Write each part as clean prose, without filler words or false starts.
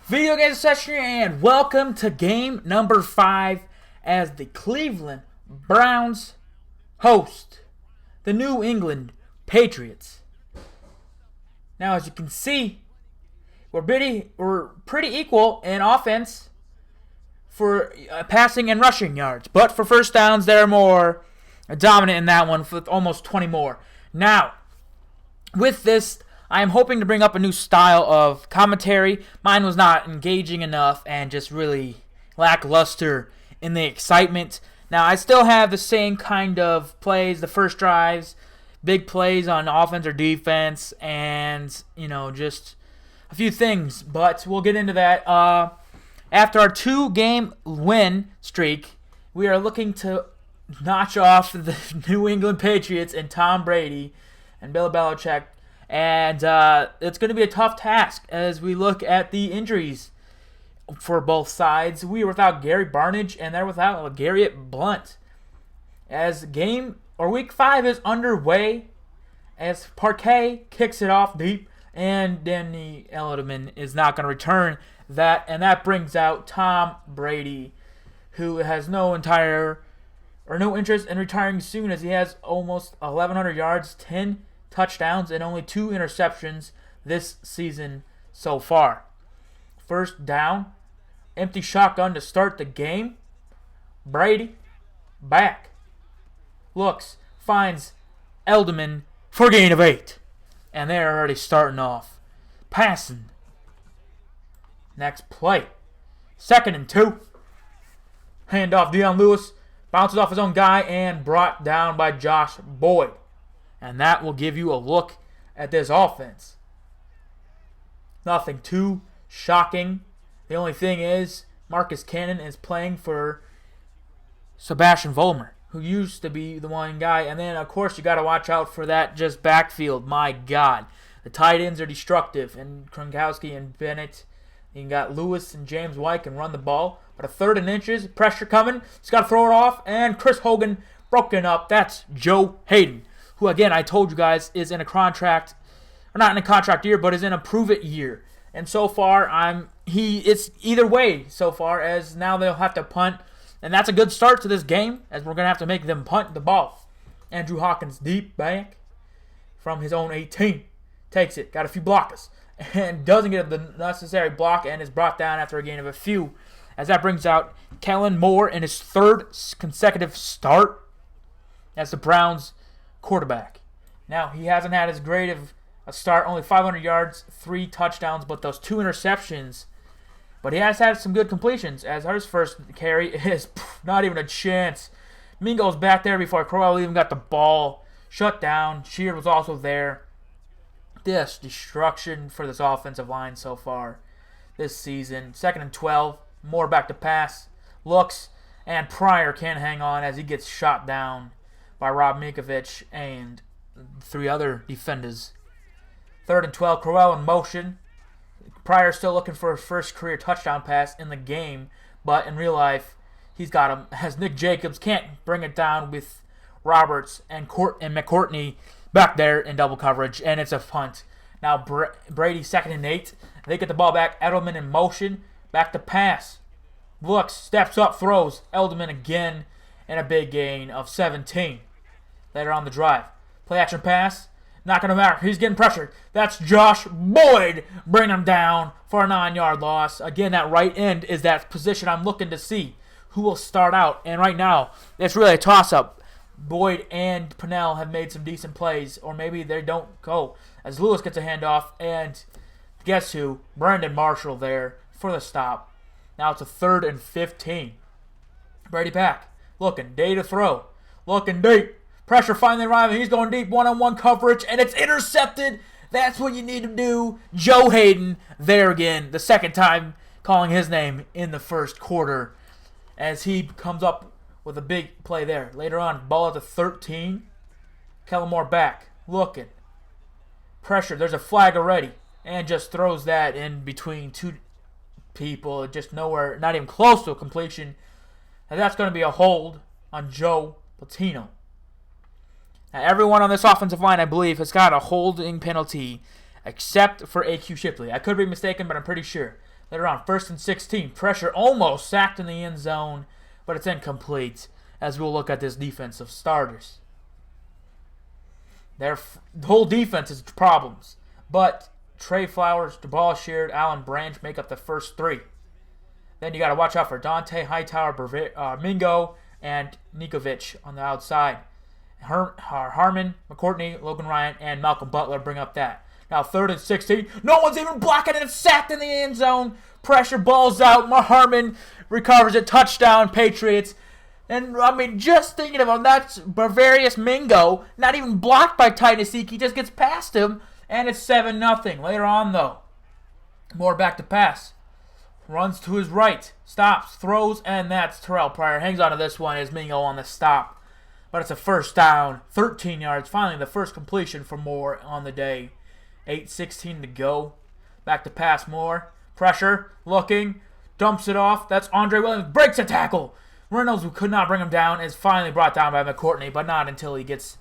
Video game session, and welcome to game number 5 as the Cleveland Browns host the New England Patriots. Now, as you can see, we're pretty equal in offense for passing and rushing yards, but for first downs, they're more dominant in that one with almost 20 more. Now, with this, I am hoping to bring up a new style of commentary. Mine was not engaging enough and just really lackluster in the excitement. Now, I still have the same kind of plays, the first drives, big plays on offense or defense, and, just a few things. But we'll get into that. After our 2-game win streak, we are looking to notch off the New England Patriots and Tom Brady and Bill Belichick. And it's going to be a tough task as we look at the injuries for both sides. We are without Gary Barnidge, and they're without Garrett Blount. As week 5 is underway, as Parquet kicks it off deep, and Danny Edelman is not going to return that, and that brings out Tom Brady, who has no interest in retiring soon, as he has almost 1,100 yards, 10 touchdowns, and only 2 interceptions this season so far. First down, empty shotgun to start the game. Brady, back. Looks, finds Edelman for a gain of 8. And they're already starting off. Passing. Next play. 2nd and 2. Handoff, Dion Lewis bounces off his own guy and brought down by Josh Boyd. And that will give you a look at this offense. Nothing too shocking. The only thing is, Marcus Cannon is playing for Sebastian Vollmer, who used to be the one guy. And then, of course, you got to watch out for that just backfield. My God. The tight ends are destructive. And Gronkowski and Bennett. You got Lewis and James White can run the ball. But a 3rd and inches, pressure coming. He's got to throw it off. And Chris Hogan broken up. That's Joe Hayden, who, again, I told you guys is in a contract, or not in a contract year, but is in a prove-it year. And so far, it's either way so far, as now they'll have to punt. And that's a good start to this game, as we're going to have to make them punt the ball. Andrew Hawkins deep back from his own 18. Takes it, got a few blockers, and doesn't get the necessary block, and is brought down after a gain of a few. As that brings out Kellen Moore in his 3rd consecutive start as the Browns quarterback. Now, he hasn't had as great of a start, only 500 yards, 3 touchdowns, but those 2 interceptions. But he has had some good completions, as his first carry is not even a chance. Mingo's back there before Crowell even got the ball shut down. Sheard was also there. This destruction for this offensive line so far this season. 2nd and 12, Moore back to pass. Looks, and Pryor can't hang on as he gets shot down by Rob Minkovich and 3 other defenders. 3rd and 12, Crowell in motion. Pryor still looking for his first career touchdown pass in the game, but in real life, he's got him, as Nick Jacobs can't bring it down with Roberts and McCourtney back there in double coverage, and it's a punt. Now Brady 2nd and 8. They get the ball back. Edelman in motion, back to pass. Looks, steps up, throws. Edelman again, and a big gain of 17. Later on the drive. Play action pass. Not going to matter. He's getting pressured. That's Josh Boyd. Bring him down for a 9-yard loss. Again, that right end is that position I'm looking to see who will start out. And right now, it's really a toss-up. Boyd and Pennell have made some decent plays, or maybe they don't go, as Lewis gets a handoff. And guess who? Brandon Marshall there for the stop. Now it's a 3rd and 15. Brady back. Looking. Day to throw. Looking deep. Pressure finally arriving. He's going deep, one-on-one coverage, and it's intercepted. That's what you need to do. Joe Hayden there again, the 2nd time calling his name in the 1st quarter, as he comes up with a big play there. Later on, ball at the 13. Kellen Moore back, looking. Pressure, there's a flag already, and just throws that in between 2 people, just nowhere, not even close to a completion. And that's going to be a hold on Joe Patino. Now, everyone on this offensive line, I believe, has got a holding penalty except for A.Q. Shipley. I could be mistaken, but I'm pretty sure. Later on, 1st and 16. Pressure almost sacked in the end zone, but it's incomplete as we'll look at this defense of starters. The whole defense is problems, but Trey Flowers, Jabal Sheard, Alan Branch make up the first three. Then you got to watch out for Dante Hightower, Mingo, and Nikovic on the outside. Harmon, McCourtney, Logan Ryan, and Malcolm Butler bring up that. Now 3rd and 16. No one's even blocking it. It's sacked in the end zone. Pressure, balls out. Harmon recovers it. Touchdown, Patriots. And, I mean, just thinking of him, that's Bavarius Mingo. Not even blocked by Ty Nasiki. Just gets past him. And it's 7-0. Later on, though, Moore back to pass. Runs to his right. Stops. Throws. And that's Terrell Pryor. Hangs on to this one as Mingo on the stop. But it's a first down. 13 yards. Finally, the first completion for Moore on the day. 8:16 to go. Back to pass, Moore. Pressure. Looking. Dumps it off. That's Andre Williams. Breaks a tackle. Reynolds, who could not bring him down, is finally brought down by McCourtney, but not until he gets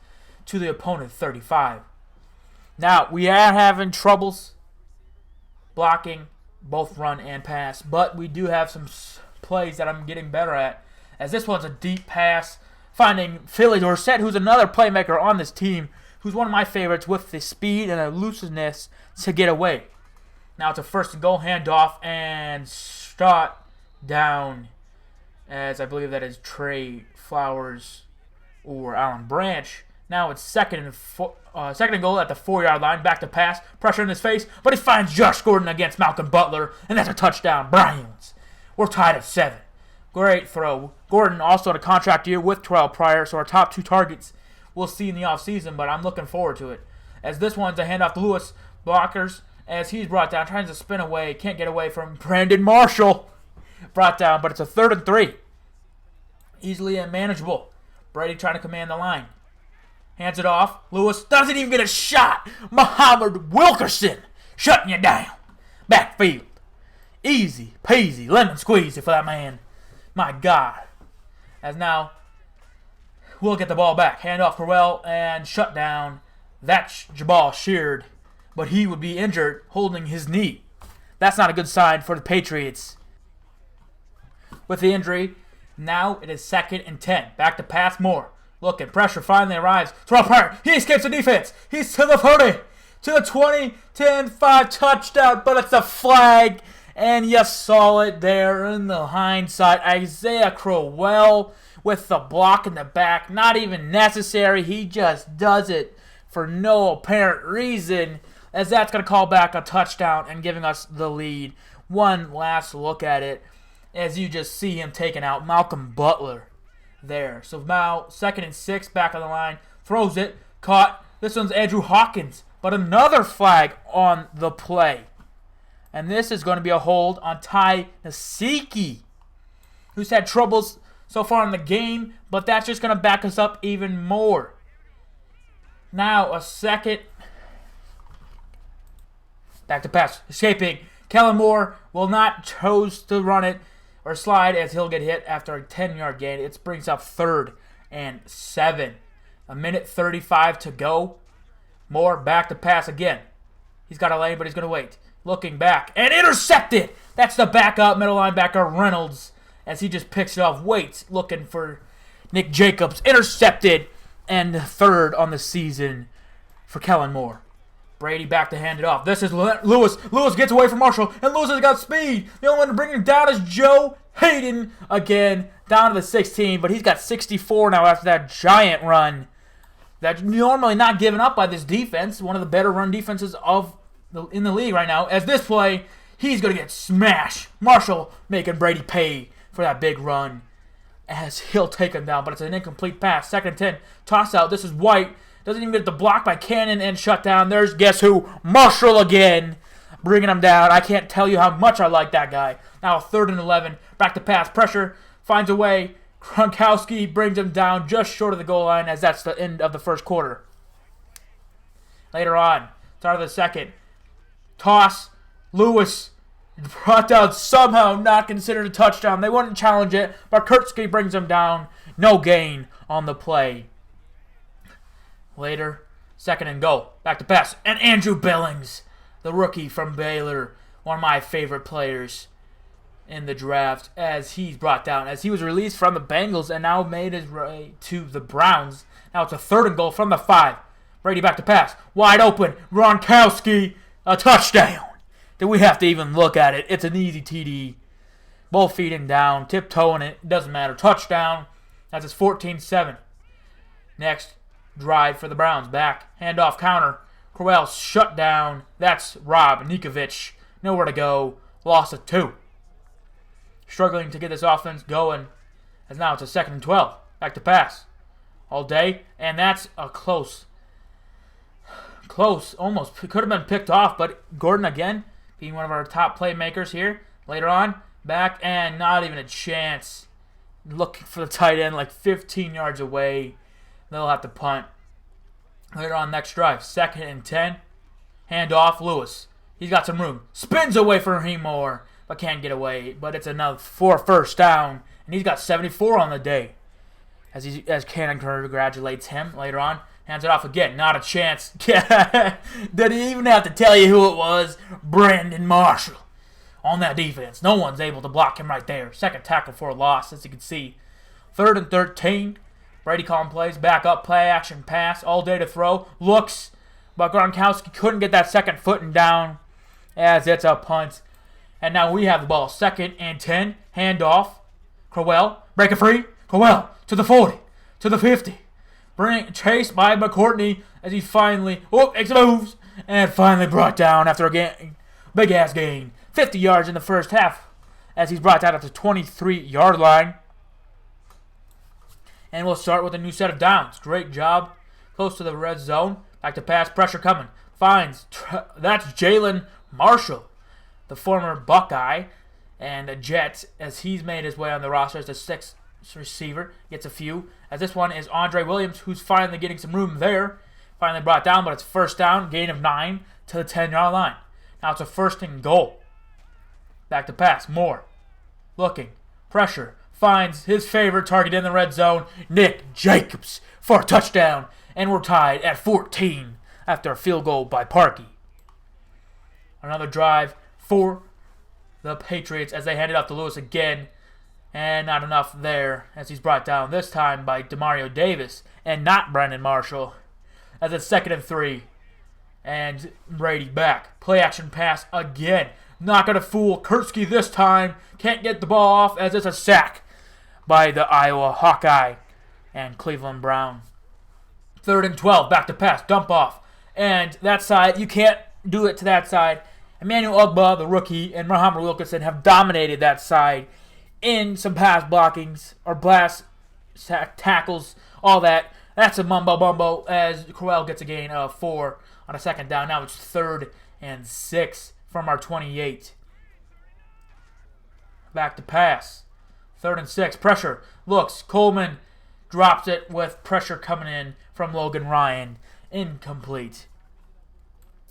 to the opponent 35. Now, we are having troubles blocking both run and pass, but we do have some plays that I'm getting better at, as this one's a deep pass, finding Philly Dorsett, who's another playmaker on this team, who's one of my favorites with the speed and elusiveness to get away. Now it's a 1st and goal handoff and shot down, as I believe that is Trey Flowers or Alan Branch. Now it's second and goal at the 4-yard line. Back to pass. Pressure in his face. But he finds Josh Gordon against Malcolm Butler. And that's a touchdown. Browns. We're tied at 7. Great throw. Gordon also had a contract year with Terrell Pryor. So our top 2 targets we'll see in the offseason. But I'm looking forward to it. As this one's a handoff to Lewis. Blockers as he's brought down. Trying to spin away. Can't get away from Brandon Marshall. Brought down. But it's a 3rd and 3. Easily and manageable. Brady trying to command the line. Hands it off. Lewis doesn't even get a shot. Muhammad Wilkerson shutting you down. Backfield. Easy peasy. Lemon squeezy for that man. My God. As now, we'll get the ball back. Hand off Crowell and shut down. That's Jabal Sheard. But he would be injured holding his knee. That's not a good sign for the Patriots. With the injury, now it is 2nd and 10. Back to pass, Moore. Looking, pressure finally arrives. Terrell Pryor, he escapes the defense. He's to the 30, to the 20, 10, 5, touchdown. But it's a flag. And you saw it there in the hindsight. Isaiah Crowell with the block in the back. Not even necessary. He just does it for no apparent reason, as that's going to call back a touchdown and giving us the lead. One last look at it, as you just see him taking out Malcolm Butler there. So now 2nd and 6, back on the line. Throws it. Caught. This one's Andrew Hawkins. But another flag on the play. And this is going to be a hold on Ty Nasiki, who's had troubles so far in the game, but that's just going to back us up even more. Now a 2nd. Back to pass. Escaping. Kellen Moore will not choose to run it or slide, as he'll get hit after a 10-yard gain. It brings up 3rd and 7. 1:35 to go. Moore back to pass again. He's got a lane, but he's going to wait. Looking back. And intercepted! That's the backup middle linebacker, Reynolds, as he just picks it off. Waits, looking for Nick Jacobs. Intercepted. And 3rd on the season for Kellen Moore. Brady back to hand it off. This is Lewis. Lewis gets away from Marshall, and Lewis has got speed. The only one to bring him down is Joe Hayden again, down to the 16, but he's got 64 now after that giant run. That's normally not given up by this defense, one of the better run defenses in the league right now. As this play, he's going to get smashed. Marshall making Brady pay for that big run, as he'll take him down, but it's an incomplete pass. 2nd and 10, toss out. This is White. Doesn't even get the block by Cannon and shut down. There's, guess who? Marshall again, bringing him down. I can't tell you how much I like that guy. Now 3rd and 11. Back to pass. Pressure. Finds a way. Gronkowski brings him down just short of the goal line, as that's the end of the 1st quarter. Later on, start of the 2nd. Toss. Lewis brought down, somehow not considered a touchdown. They wouldn't challenge it, but Kurtzky brings him down. No gain on the play. Later, 2nd and goal. Back to pass. And Andrew Billings, the rookie from Baylor, one of my favorite players in the draft, as he's brought down, as he was released from the Bengals and now made his way to the Browns. Now it's a 3rd and goal from the 5. Brady back to pass. Wide open. Gronkowski. A touchdown. Do we have to even look at it? It's an easy TD. Both feet in down. Tiptoeing it. Doesn't matter. Touchdown. That's his 14-7. Next drive for the Browns. Back. Handoff counter. Crowell shut down. That's Rob Nikovic. Nowhere to go. Loss of 2. Struggling to get this offense going, as now it's a 2nd and 12. Back to pass. All day. And that's a close, almost. Could have been picked off, but Gordon again, being one of our top playmakers here. Later on, back, and not even a chance. Looking for the tight end like 15 yards away. They'll have to punt. Later on, next drive, 2nd and 10. Hand off, Lewis. He's got some room. Spins away from Raheem Moore, but can't get away. But it's another 4 first down, and he's got 74 on the day. As Cannon congratulates him later on. Hands it off again. Not a chance. Didn't even have to tell you who it was. Brandon Marshall on that defense. No one's able to block him right there. 2nd tackle for a loss, as you can see. 3rd and 13. Brady calling plays. Back up. Play action pass. All day to throw. Looks. But Gronkowski couldn't get that 2nd foot and down, as it's a punt. And now we have the ball. 2nd and 10. Handoff. Crowell. Break it free. Crowell to the 40. To the 50. Chased by McCourtney as he finally makes moves and finally brought down after a big ass gain. 50 yards in the first half as he's brought down at the 23-yard line. And we'll start with a new set of downs. Great job. Close to the red zone. Back to pass. Pressure coming. Finds. That's Jalen Marshall, the former Buckeye and a Jet, as he's made his way on the roster as the 6th receiver. Gets a few. As this one is Andre Williams, who's finally getting some room there. Finally brought down, but it's 1st down. Gain of 9 to the 10-yard line. Now it's a 1st and goal. Back to pass. Moore. Looking. Pressure. Finds his favorite target in the red zone, Nick Jacobs, for a touchdown. And we're tied at 14 after a field goal by Parkey. Another drive for the Patriots as they hand it off to Lewis again. And not enough there as he's brought down this time by Demario Davis and not Brandon Marshall. As it's 2nd and 3. And Brady back. Play action pass again. Not going to fool Kurtzky this time. Can't get the ball off as it's a sack by the Iowa Hawkeye and Cleveland Brown. 3rd and 12. Back to pass. Dump off. And that side, you can't do it to that side. Emmanuel Ogbah, the rookie, and Muhammad Wilkinson have dominated that side in some pass blockings or blast tackles, all that. That's a mumbo-bumbo as Crowell gets a gain of 4 on a 2nd down. Now it's 3rd and 6 from our 28. Back to pass. 3rd and 6. Pressure. Looks. Coleman drops it with pressure coming in from Logan Ryan. Incomplete.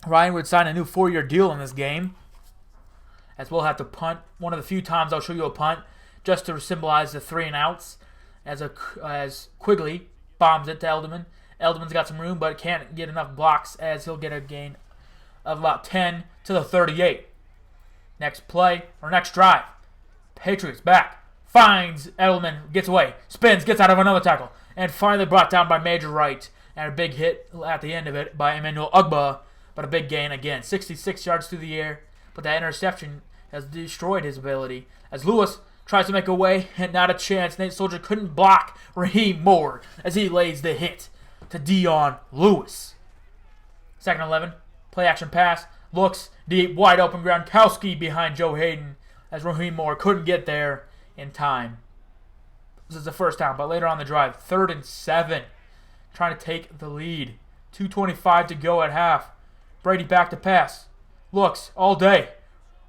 Ryan would sign a new 4-year deal in this game, as we'll have to punt. One of the few times I'll show you a punt just to symbolize the 3 and outs as Quigley bombs it to Edelman. Edelman's got some room but can't get enough blocks as he'll get a gain of about 10 to the 38. Next play, or next drive. Patriots back. Finds Edelman, gets away, spins, gets out of another tackle, and finally brought down by Major Wright. And a big hit at the end of it by Emmanuel Ogbah, but a big gain again. 66 yards through the air, but that interception has destroyed his ability. As Lewis tries to make a way, and not a chance. Nate Soldier couldn't block Raheem Moore as he lays the hit to Dion Lewis. 2nd 11, play action pass, looks deep, wide open. Gronkowski behind Joe Hayden as Raheem Moore couldn't get there in time. This is the 1st down, but later on the drive, 3rd and 7, trying to take the lead. 2:25 to go at half. Brady back to pass. Looks all day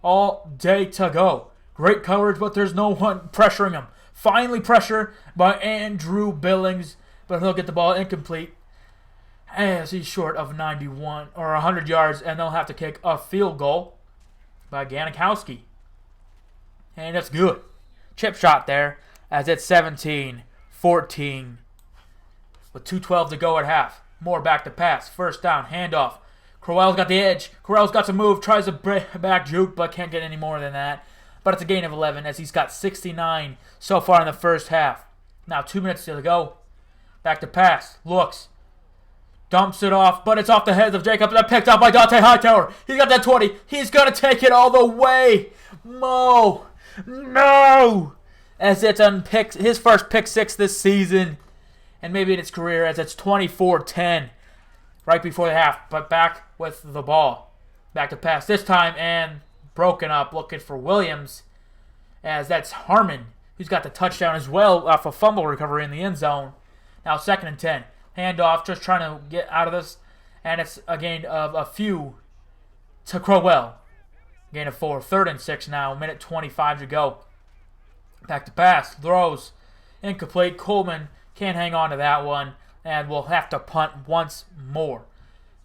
to go. Great coverage, but there's no one pressuring him. Finally pressure by Andrew Billings, but he'll get the ball incomplete as he's short of 91 or 100 yards, and they'll have to kick a field goal by Ganikowski. And that's good. Chip shot there as it's 17-14 with 2:12 to go at half. Moore back to pass. 1st down, handoff. Crowell's got the edge. Crowell's got some move. Tries to back juke, but can't get any more than that. But it's a gain of 11 as he's got 69 so far in the first half. Now 2 minutes to go. Back to pass. Looks. Dumps it off, but it's off the heads of Jacobs. And picked up by Dante Hightower. He's got that 20. He's going to take it all the way. No. As it's on his first pick six this season. And maybe in his career as it's 24-10. Right before the half. But back with the ball. Back to pass this time and broken up. Looking for Williams. As that's Harmon, who's got the touchdown as well off a fumble recovery in the end zone. Now 2nd and 10. Handoff, just trying to get out of this. And it's a gain of a few to Crowell. Gain of 4. 3rd and 6 now. Minute 25 to go. Back to pass. Throws. Incomplete. Coleman can't hang on to that one. And will have to punt once more.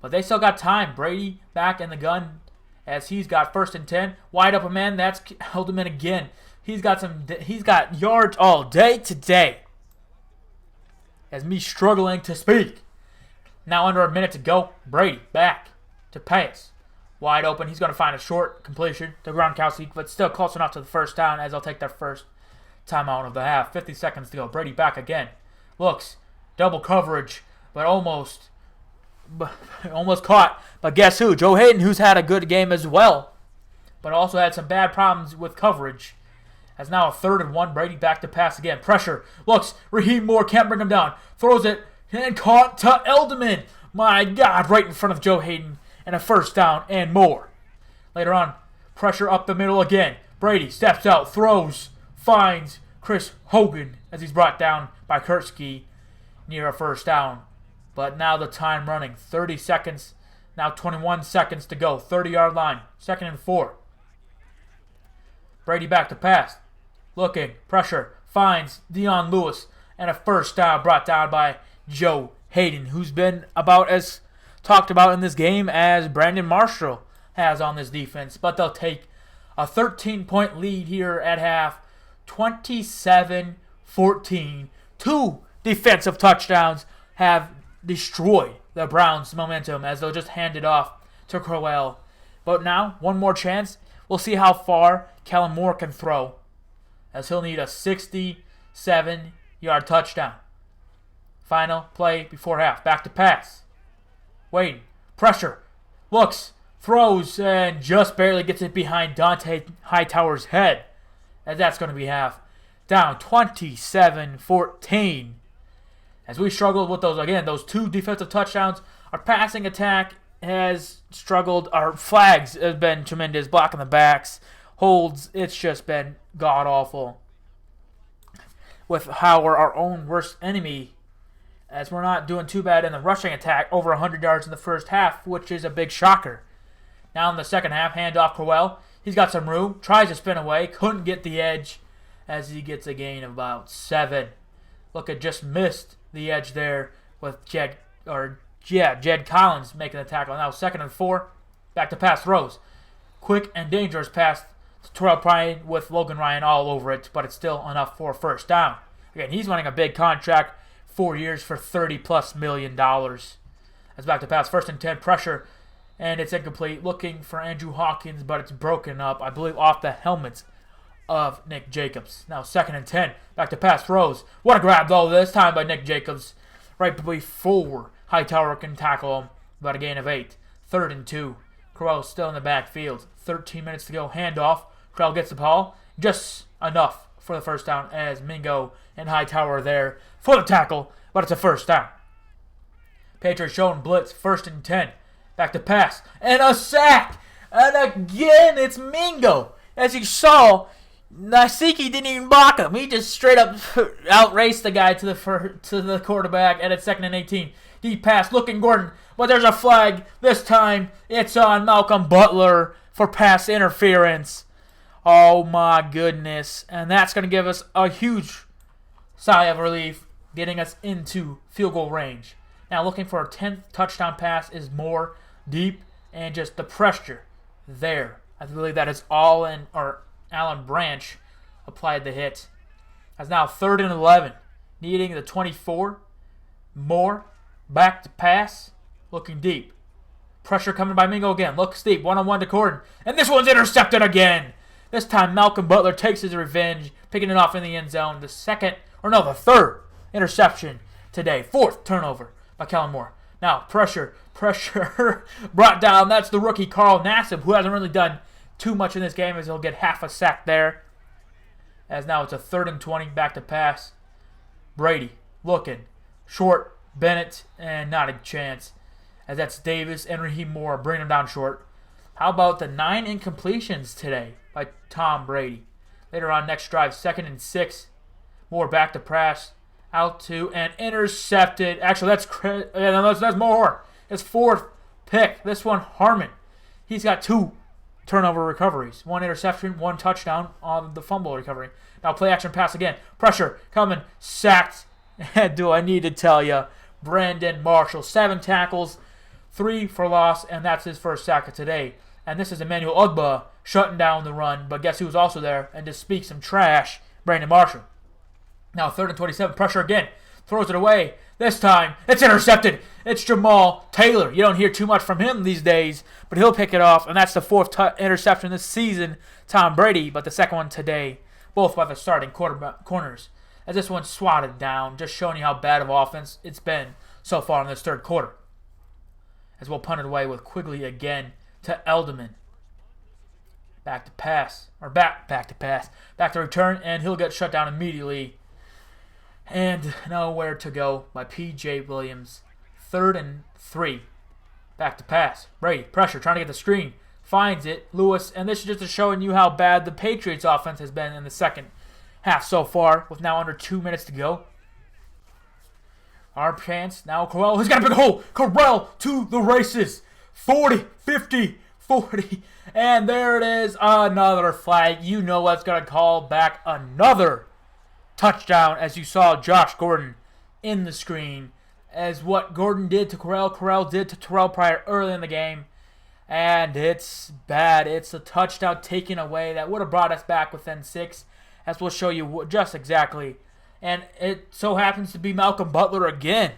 But they still got time. Brady back in the gun as he's got 1st and 10. Wide open man. That's held him in again. He's got yards all day today. As me struggling to speak. Now under a minute to go. Brady back to pass. Wide open. He's going to find a short completion to Gronkowski, but still close enough to the first down as they'll take their first timeout of the half. 50 seconds to go. Brady back again. Looks. Double coverage, but almost caught. But guess who? Joe Hayden, who's had a good game as well, but also had some bad problems with coverage. As now a 3rd and 1. Brady back to pass again. Pressure. Looks. Raheem Moore can't bring him down. Throws it. And caught to Edelman. My God. Right in front of Joe Hayden. And a 1st down and more. Later on. Pressure up the middle again. Brady steps out. Throws. Finds Chris Hogan. As he's brought down by Kurtzke. Near a 1st down. But now the time running. 30 seconds. Now 21 seconds to go. 30-yard line. 2nd and 4. Brady back to pass. Looking. Pressure. Finds Dion Lewis. And a 1st down brought down by Joe Hayden, who's been about as talked about in this game as Brandon Marshall has on this defense. But they'll take a 13-point lead here at half. 27-14. 2 defensive touchdowns have destroyed the Browns' momentum as they'll just hand it off to Crowell. But now, one more chance. We'll see how far Kellen Moore can throw, as he'll need a 67-yard touchdown. Final play before half. Back to pass. Waiting. Pressure. Looks. Throws. And just barely gets it behind Dante Hightower's head. As that's going to be half. Down 27-14. As we struggled with those 2 defensive touchdowns. Our passing attack has struggled. Our flags have been tremendous. Blocking the backs. Holds. It's just been god-awful. With how we're our own worst enemy. As we're not doing too bad in the rushing attack. Over 100 yards in the first half. Which is a big shocker. Now in the second half. Handoff Crowell. He's got some room. Tries to spin away. Couldn't get the edge. As he gets a gain of about 7. Look, it just missed the edge there with Jed Collins making the tackle. Now 2nd and 4. Back to pass. Throws. Quick and dangerous pass to Terrell Pryor with Logan Ryan all over it, but it's still enough for a 1st down. Again, he's running a big contract. 4 years for $30+ million. That's back to pass. 1st and 10. Pressure. And it's incomplete. Looking for Andrew Hawkins, but it's broken up, I believe, off the helmet of Nick Jacobs. Now 2nd and 10. Back to pass. Throws. What a grab, though, this time by Nick Jacobs. Right before Hightower can tackle him. About a gain of 8. 3rd and 2. Crowell still in the backfield. 13 minutes to go. Handoff. Crowell gets the ball. Just enough for the 1st down as Mingo and Hightower are there for the tackle. But it's a 1st down. Patriots showing blitz. 1st and 10. Back to pass. And a sack. And again, it's Mingo. As you saw, Nasiki didn't even block him. He just straight up outraced the guy to the quarterback. And it's 2nd and 18. Deep pass. Looking Gordon. But there's a flag. This time, it's on Malcolm Butler for pass interference. Oh, my goodness. And that's going to give us a huge sigh of relief, getting us into field goal range. Now, looking for a 10th touchdown pass is more deep, and just the pressure there. I believe that is Alan Branch applied the hit. That's now 3rd and 11, needing the 24. More back to pass, looking deep. Pressure coming by Mingo again. Look steep. One-on-one to Gordon. And this one's intercepted again. This time Malcolm Butler takes his revenge, picking it off in the end zone. The third interception today. Fourth turnover by Kellen Moore. Now, pressure brought down. That's the rookie Carl Nassib, who hasn't really done too much in this game, as he'll get half a sack there. As now it's a 3rd and 20, back to pass. Brady looking. Short, Bennett, and not a chance. As that's Davis and Raheem Moore bringing him down short. How about the 9 incompletions today by Tom Brady? Later on, next drive, 2nd and 6. Moore back to pass. Out to and intercepted. Actually, that's more. His 4th pick. This one, Harmon. He's got 2 turnover recoveries. 1 interception, 1 touchdown on the fumble recovery. Now play action pass again. Pressure coming. Sacked. And do I need to tell you, Brandon Marshall. 7 tackles, 3 for loss, and that's his first sack of today. And this is Emmanuel Ogbah shutting down the run. But guess who was also there and just speaks some trash? Brandon Marshall. Now 3rd and 27. Pressure again. Throws it away. This time, it's intercepted. It's Jamal Taylor. You don't hear too much from him these days, but he'll pick it off. And that's the 4th interception this season, Tom Brady, but the 2nd one today, both by the starting corners. As this one's swatted down, just showing you how bad of offense it's been so far in this 3rd quarter. As we'll punt it away with Quigley again to Elderman. Back to pass. Or back to pass. Back to return, and he'll get shut down immediately. And nowhere to go by P.J. Williams. 3rd and 3. Back to pass. Brady, pressure, trying to get the screen. Finds it. Lewis, and this is just showing you how bad the Patriots offense has been in the second half so far, with now under 2 minutes to go. Our chance. Now Corell, he's got a big hole. Corell to the races. 40, 50, 40. And there it is. Another flag. You know what's going to call back another touchdown, as you saw Josh Gordon in the screen. As what Gordon did to Corell did to Terrell Pryor early in the game. And it's bad. It's a touchdown taken away that would have brought us back within 6, as we'll show you just exactly. And it so happens to be Malcolm Butler again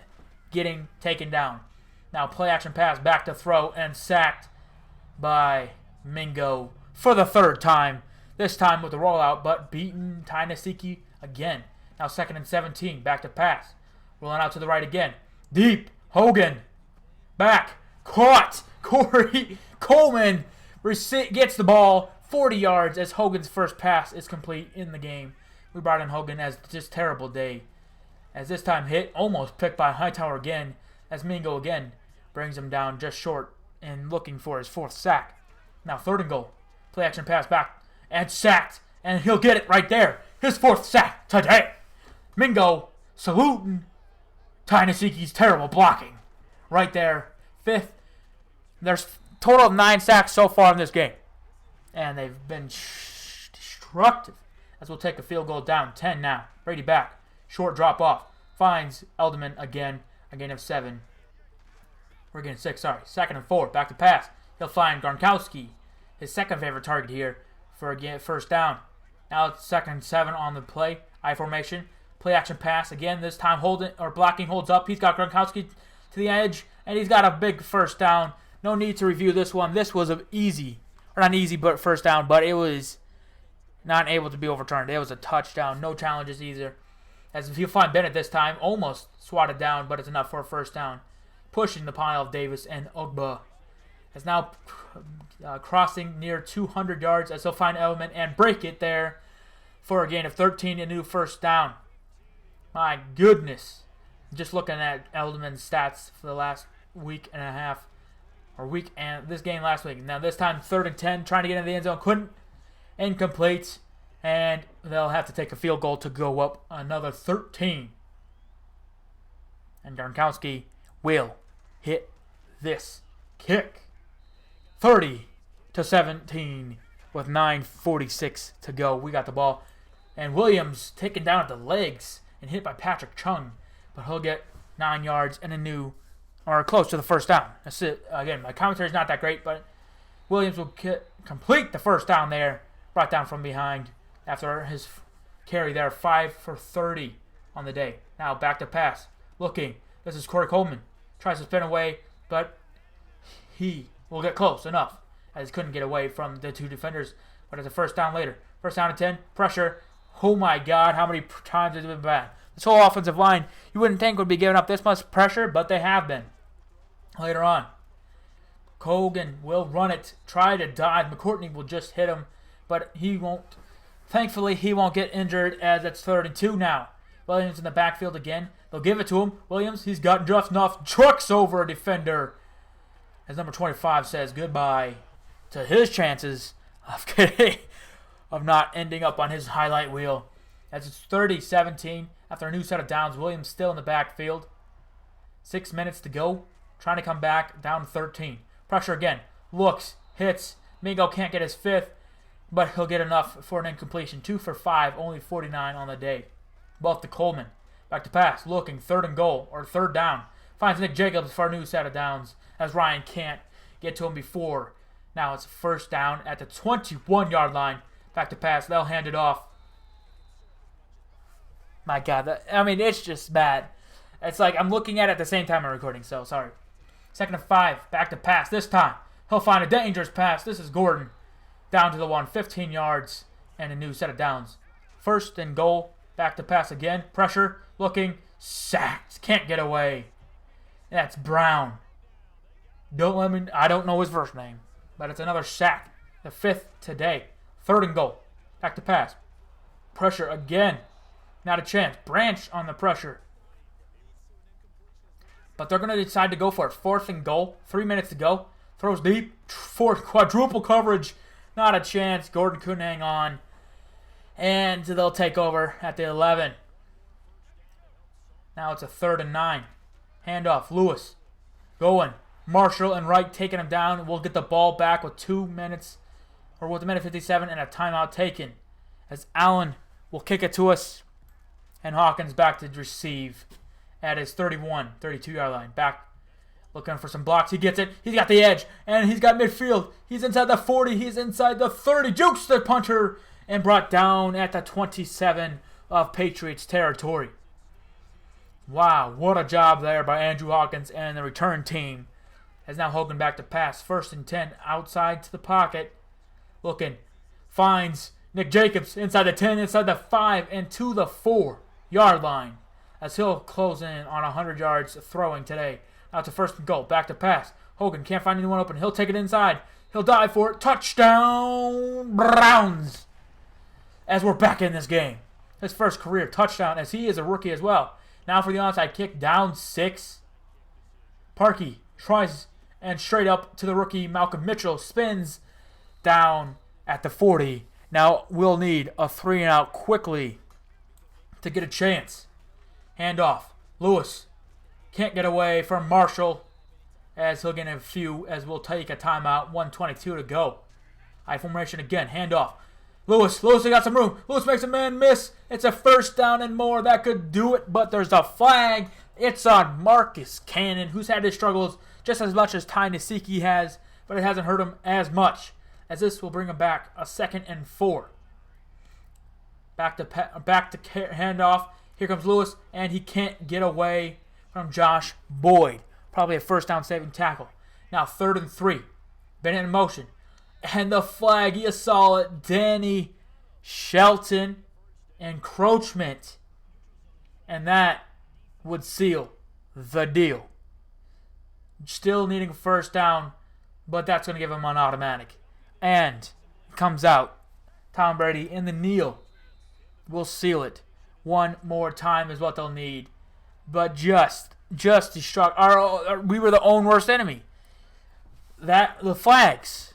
getting taken down. Now play action pass, back to throw, and sacked by Mingo for the 3rd time. This time with the rollout, but beaten Tynasiki again. Now 2nd and 17, back to pass. Rolling out to the right again. Deep, Hogan. Back, caught. Corey Coleman gets the ball 40 yards as Hogan's first pass is complete in the game. We brought in Hogan as just terrible day. As this time hit, almost picked by Hightower again, as Mingo again brings him down just short and looking for his 4th sack. Now 3rd and goal. Play action pass back and sacked, and he'll get it right there. His 4th sack today. Mingo saluting Tynasiki's terrible blocking. Right there. 5th. There's total of 9 sacks so far in this game. And they've been destructive. As we'll take a field goal down. 10 now. Brady back. Short drop off. Finds Elderman again. A gain of 7. We're getting 6, sorry. 2nd and 4. Back to pass. He'll find Gronkowski. His 2nd favorite target here for a first down. Now it's 2nd and 7 on the play. I formation. Play action pass. Again, this time blocking holds up. He's got Gronkowski to the edge. And he's got a big first down. No need to review this one. This was an easy, or not easy, but first down. But it was not able to be overturned. It was a touchdown. No challenges either. As if you'll find Bennett this time, almost swatted down, but it's enough for a first down. Pushing the pile of Davis and Ogbah. As now crossing near 200 yards, as he'll find Element and break it there for a gain of 13 and a new first down. My goodness. Just looking at Elderman's stats for the last week and a half. Or week and this game last week. Now this time 3rd and 10, trying to get into the end zone. Couldn't. Incomplete. And they'll have to take a field goal to go up another 13. And Gronkowski will hit this kick. 30-17 with 9:46 to go. We got the ball. And Williams taken down at the legs and hit by Patrick Chung. But he'll get 9 yards and a new, or close to the first down. That's it. Again, my commentary is not that great, but Williams will complete the first down there. Brought down from behind after his carry there. 5 for 30 on the day. Now back to pass. Looking. This is Corey Coleman. Tries to spin away, but he will get close enough, as he couldn't get away from the two defenders. But it's a first down later. First down and 10. Pressure. Oh my God, how many times has it been bad? This whole offensive line, you wouldn't think would be giving up this much pressure, but they have been. Later on, Hogan will run it, try to dive. McCourtney will just hit him, but he won't. Thankfully, he won't get injured as it's 3rd and 2 now. Williams in the backfield again. They'll give it to him. Williams, he's got just enough. Trucks over a defender. As number 25 says goodbye to his chances of not ending up on his highlight wheel. As it's 30-17 after a new set of downs. Williams still in the backfield. 6 minutes to go. Trying to come back, down 13. Pressure again. Looks, hits. Mingo can't get his 5th, but he'll get enough for an incompletion. 2 for 5, only 49 on the day. Ball to Coleman. Back to pass. Looking, 3rd and goal, or 3rd down. Finds Nick Jacobs for a new set of downs, as Ryan can't get to him before. Now it's 1st down at the 21-yard line. Back to pass. They'll hand it off. My God, it's just bad. It's like I'm looking at it at the same time I'm recording, so sorry. 2nd and 5. Back to pass. This time, he'll find a dangerous pass. This is Gordon. Down to the 1. 15 yards and a new set of downs. 1st and goal. Back to pass again. Pressure. Looking. Sacked. Can't get away. That's Brown. I don't know his first name, but it's another sack. The 5th today. 3rd and goal. Back to pass. Pressure again. Not a chance. Branch on the pressure. But they're going to decide to go for it. 4th and goal. 3 minutes to go. Throws deep. Quadruple coverage. Not a chance. Gordon couldn't hang on. And they'll take over at the 11. Now it's a 3rd and 9. Handoff. Lewis. Going. Marshall and Wright taking him down. We'll get the ball back with 2 minutes. Or with a minute 57 and a timeout taken. As Allen will kick it to us. And Hawkins back to receive at his 32-yard line. Back looking for some blocks. He gets it. He's got the edge. And he's got midfield. He's inside the 40. He's inside the 30. Jukes the punter. And brought down at the 27 of Patriots territory. Wow, what a job there by Andrew Hawkins and the return team. As now Hogan back to pass. 1st and 10 outside to the pocket. Looking. Finds Nick Jacobs inside the 10, inside the 5, and to the 4-yard line. As he'll close in on 100 yards throwing today. Now to 1st and goal. Back to pass. Hogan can't find anyone open. He'll take it inside. He'll dive for it. Touchdown Browns. As we're back in this game. His first career touchdown as he is a rookie as well. Now for the onside kick. Down 6. Parkey tries and straight up to the rookie. Malcolm Mitchell spins down at the 40. Now we'll need a 3-and-out quickly to get a chance. Handoff. Lewis can't get away from Marshall as he'll get a few as we'll take a timeout. 1:22 to go. I formation again. Handoff. Lewis got some room. Lewis makes a man miss. It's a 1st down and more. That could do it, but there's a flag. It's on Marcus Cannon, who's had his struggles just as much as Ty Nasiki has, but it hasn't hurt him as much, as this will bring him back a 2nd and 4. Back to handoff. Here comes Lewis, and he can't get away from Josh Boyd. Probably a 1st down saving tackle. Now 3rd and 3. Bennett in motion. And the flag, you saw it. Danny Shelton encroachment. And that would seal the deal. Still needing a 1st down, but that's going to give him an automatic. And comes out. Tom Brady in the kneel will seal it. One more time is what they'll need. But just destruct. We were the own worst enemy. The flags.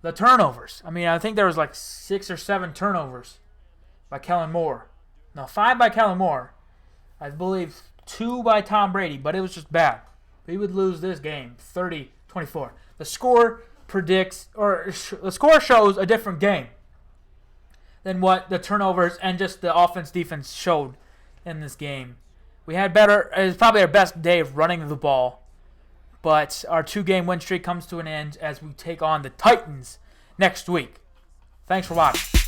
The turnovers. I think there was like 6 or 7 turnovers by Kellen Moore. No, 5 by Kellen Moore. I believe 2 by Tom Brady, but it was just bad. We would lose this game 30-24. The score shows a different game than what the turnovers and just the offense-defense showed in this game. We had better. It was probably our best day of running the ball. But our 2-game win streak comes to an end as we take on the Titans next week. Thanks for watching.